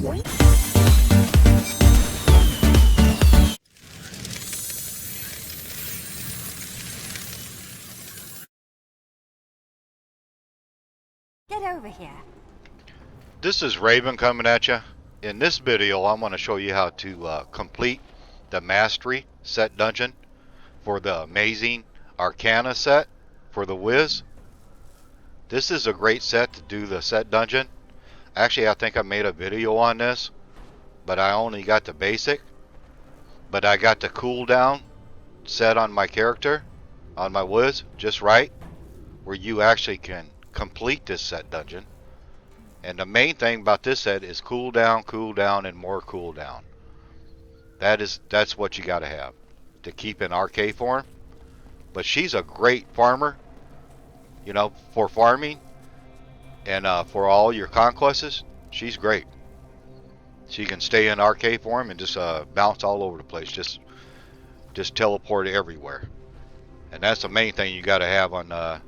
Get over here. This is Raven coming at you. In this video, I'm going to show you how to complete the Mastery set dungeon for the amazing Arcana set for the Vyr'S. This is a great set to do the set dungeon. Actually, I think I made a video on this, but I only got the basic. But I got the cooldown set on my character, on my Vyr'S, just right, where you actually can complete this set dungeon. And the main thing about this set is cooldown, and more cooldown. That's what you got to have to keep in RK form. But she's a great farmer, you know, for farming and for all your conquests. She's great. She can stay in RK form and just bounce all over the place, just teleport everywhere. And that's the main thing you got to have on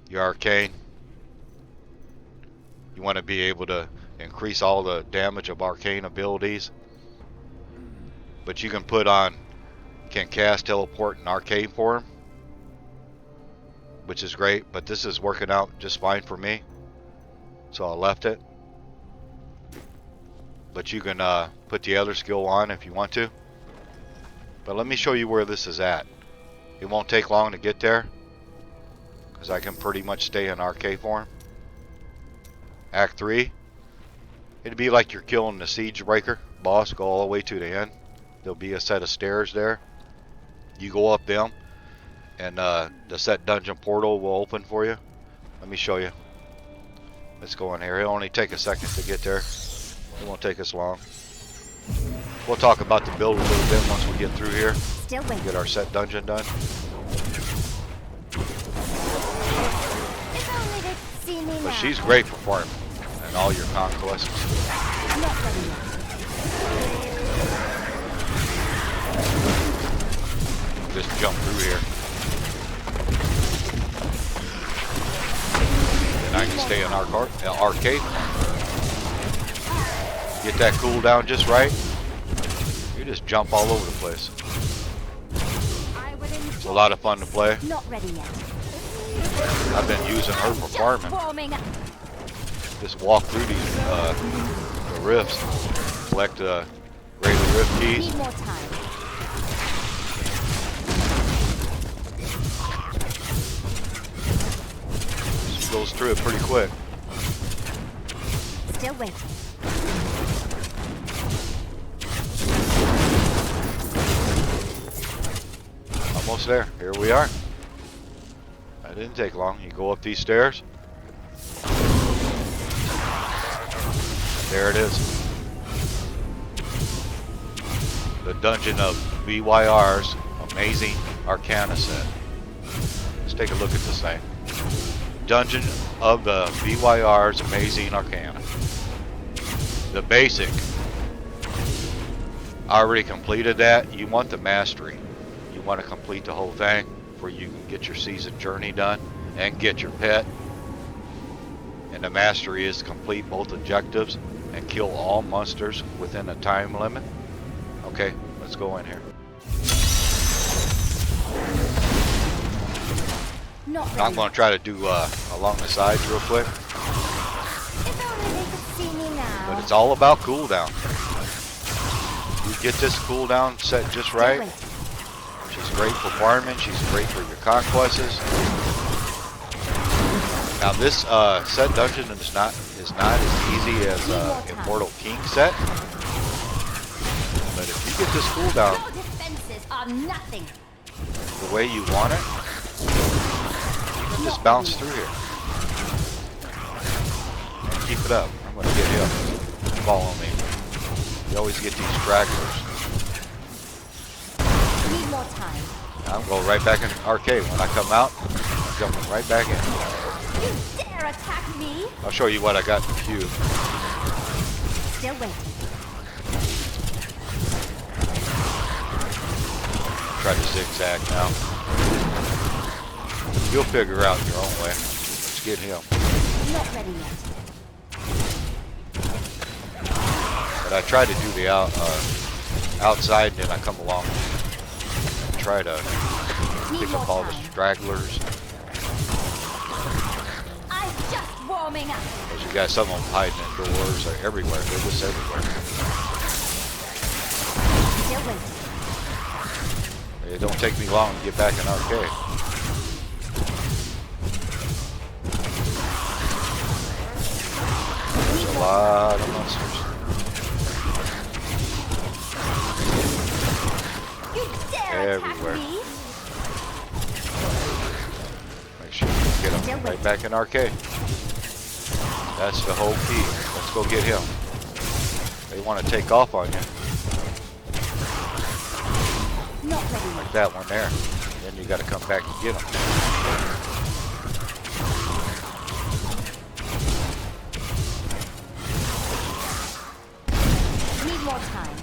your arcane. You want to be able to increase all the damage of arcane abilities. But you can can cast teleport in arcane form, which is great. But this is working out just fine for me, so I left it. But you can put the other skill on if you want to. But let me show you where this is at. It won't take long to get there, because I can pretty much stay in RK form. Act 3. It'd be like you're killing the siege breaker boss. Go all the way to the end. There'll be a set of stairs there. You go up them, and the set dungeon portal will open for you. Let me show you. Let's go in here. It'll only take a second to get there. It won't take us long. We'll talk about the build a little bit once we get through here. Still waiting. Get our set dungeon done. If only they'd see me But now. she's great for farming and all your conquests. Not ready yet. Just jump through here. And I can stay in our arcade. Get that cooldown just right. You just jump all over the place. It's a lot of fun to play. Not ready yet. I've been using her for farming. Just walk through these the rifts, collect the greater rift keys. Need more time. She goes through it pretty quick. Still waiting. Almost there. Here we are. That didn't take long. You go up these stairs. There it is. The dungeon of Vyr'S amazing Arcana set. Let's take a look at this thing. Dungeon of the Vyr'S amazing Arcana. The basic. I already completed that. You want the mastery. You want to complete the whole thing before you can get your season journey done and get your pet. And the mastery is to complete both objectives and kill all monsters within a time limit. Okay, let's go in here. Not ready. I'm going to try to do along the sides real quick. If only they could see me now. But it's all about cooldown. You get this cooldown set just right. She's great for farming. She's great for your conquests. Now this set dungeon is not as easy as Immortal King set. But if you get this cooldown Your defenses are nothing. the way you want it, you can just bounce through here. And keep it up. I'm going to get him. Follow me. You always get these stragglers. Need more time. I'm going right back in arcade. When I come out, I'm jumping right back in. You dare attack me? I'll show you what I got in the queue. Still waiting. Try to zigzag now. You'll figure out your own way. Let's get him. Not ready yet. But I try to do the outside, and then I come along and try to pick up all the stragglers. I'm just warming up. Because you got some of them hiding indoors or everywhere. They're just everywhere. Still waiting. It don't take me long to get back in arcade. There's a lot of monsters. You dare Everywhere. attack me? Make sure you get them right back in arcade. That's the whole key. Let's go get him. They want to take off on you. Not ready. Like that one there. Then you got to come back and get them. Need more time.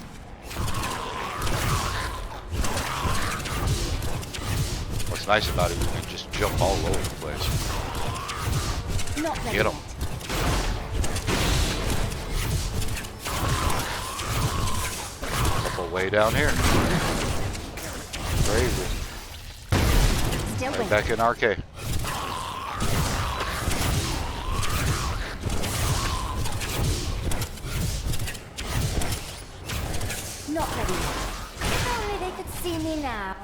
What's nice about it is you can just jump all over the place. Not ready. Get them. Couple way down here. Crazy. Still Right waiting. back in arcade. Not ready. If only they could see me now.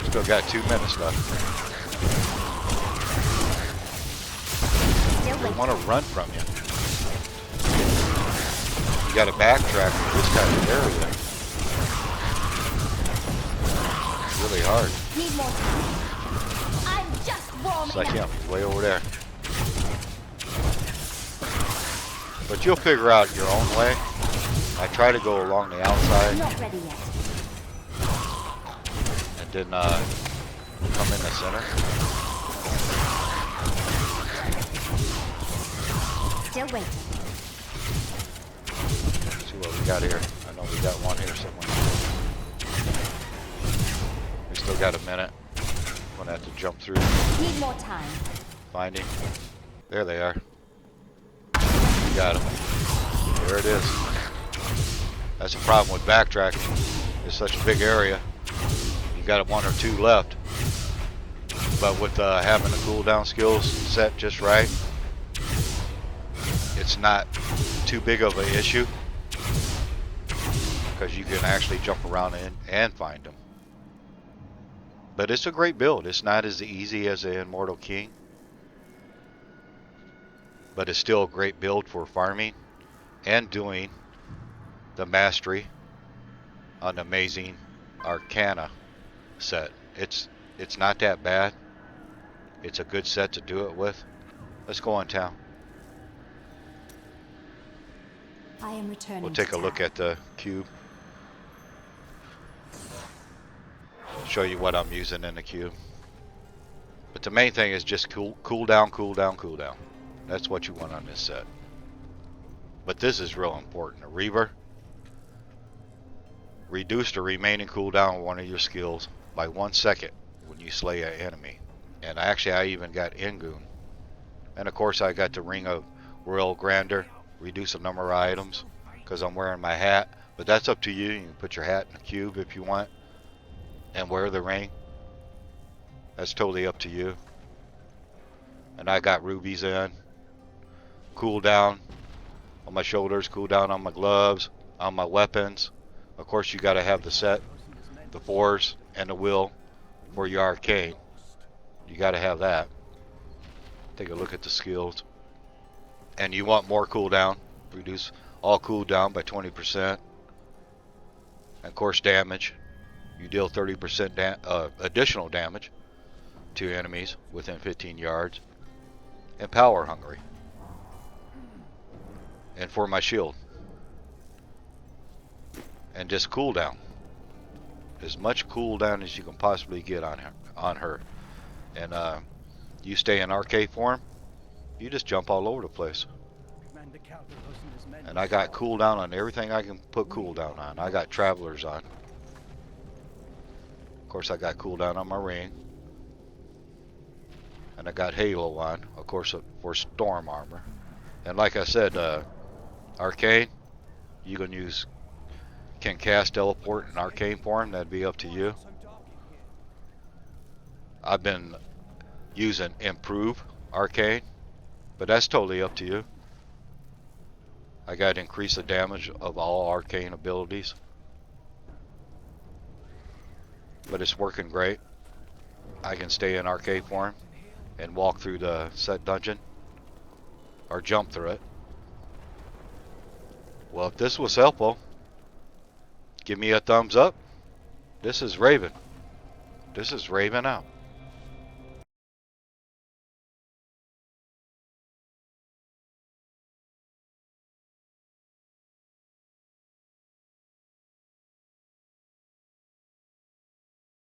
Still got 2 minutes left. Still They waiting. want to run from you. You got to backtrack in this kind of area. Really hard. Need more time. I'm just warming It's like up. him, he's way over there. But you'll figure out your own way. I try to go along the outside Not ready yet. and then come in the center. Still waiting. See what we got here. I know we got one here somewhere. We still got a minute. Gonna have to jump through. Need more time. Find him. There they are. You got him. There it is. That's the problem with backtracking. It's such a big area. You got one or two left. But with having the cooldown skills set just right, it's not too big of an issue. Because you can actually jump around and find them. But it's a great build. It's not as easy as the Immortal King. But it's still a great build for farming and doing the mastery on the amazing Arcana set. It's not that bad. It's a good set to do it with. Let's go on town. I am returning. We'll take a look at the cube. Show you what I'm using in the cube. But the main thing is just cool down. That's what you want on this set. But this is real important. A Reaver. Reduce the remaining cooldown of one of your skills by 1 second when you slay an enemy. And actually I even got Ingoon. And of course I got the Ring of Royal Grandeur. Reduce the number of items because I'm wearing my hat. But that's up to you. You can put your hat in the cube if you want. And wear the ring. That's totally up to you. And I got rubies in. Cool down on my shoulders, cool down on my gloves, on my weapons. Of course you got to have the set, the force, and the will for your arcane. You got to have that. Take a look at the skills. And you want more cooldown. Reduce all cooldown by 20%. And of course damage. You deal 30% additional damage to enemies within 15 yards. And power hungry. And for my shield. And just cooldown. As much cooldown as you can possibly get on her. And you stay in arcade form, you just jump all over the place. And I got cooldown on everything I can put cooldown on. I got travelers on. Of course I got cooldown on my ring. And I got halo on, of course, for storm armor. And like I said, Arcane, you can cast teleport in Arcane form. That'd be up to you. I've been using improve Arcane, but that's totally up to you. I got to increase the damage of all Arcane abilities, but it's working great. I can stay in Arcane form and walk through the set dungeon or jump through it. Well, if this was helpful, give me a thumbs up. This is Raven. This is Raven out.